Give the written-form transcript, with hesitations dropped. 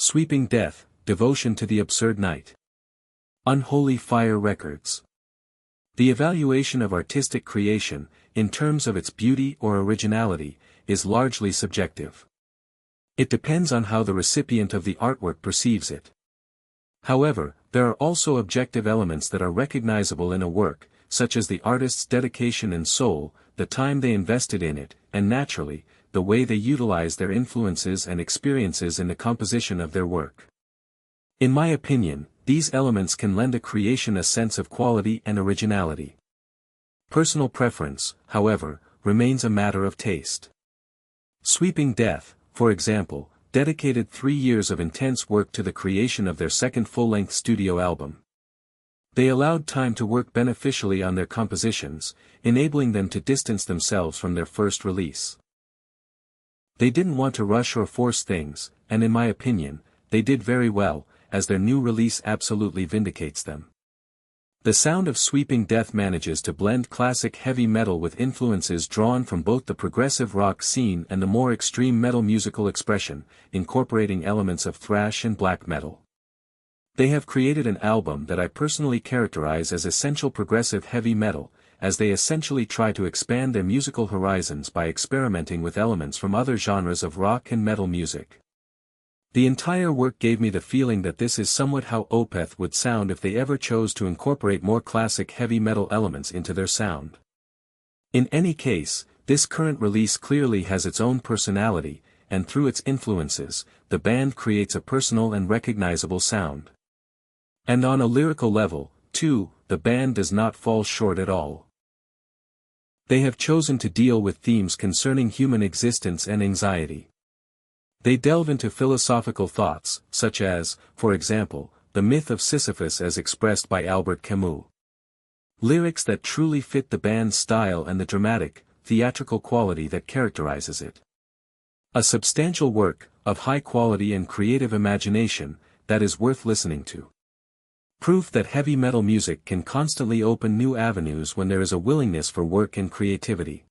Sweeping Death, Devotion to the Absurd Night. Unholy Fire Records. The evaluation of artistic creation, in terms of its beauty or originality, is largely subjective. It depends on how the recipient of the artwork perceives it. However, there are also objective elements that are recognizable in a work, such as the artist's dedication and soul, the time they invested in it, and naturally, the way they utilize their influences and experiences in the composition of their work. In my opinion, these elements can lend a creation a sense of quality and originality. Personal preference, however, remains a matter of taste. Sweeping Death, for example, dedicated 3 years of intense work to the creation of their second full-length studio album. They allowed time to work beneficially on their compositions, enabling them to distance themselves from their first release. They didn't want to rush or force things, and in my opinion, they did very well, as their new release absolutely vindicates them. The sound of Sweeping Death manages to blend classic heavy metal with influences drawn from both the progressive rock scene and the more extreme metal musical expression, incorporating elements of thrash and black metal. They have created an album that I personally characterize as essential progressive heavy metal, as they essentially try to expand their musical horizons by experimenting with elements from other genres of rock and metal music. The entire work gave me the feeling that this is somewhat how Opeth would sound if they ever chose to incorporate more classic heavy metal elements into their sound. In any case, this current release clearly has its own personality, and through its influences, the band creates a personal and recognizable sound. And on a lyrical level, too, the band does not fall short at all. They have chosen to deal with themes concerning human existence and anxiety. They delve into philosophical thoughts, such as, for example, the myth of Sisyphus as expressed by Albert Camus. Lyrics that truly fit the band's style and the dramatic, theatrical quality that characterizes it. A substantial work, of high quality and creative imagination, that is worth listening to. Proof that heavy metal music can constantly open new avenues when there is a willingness for work and creativity.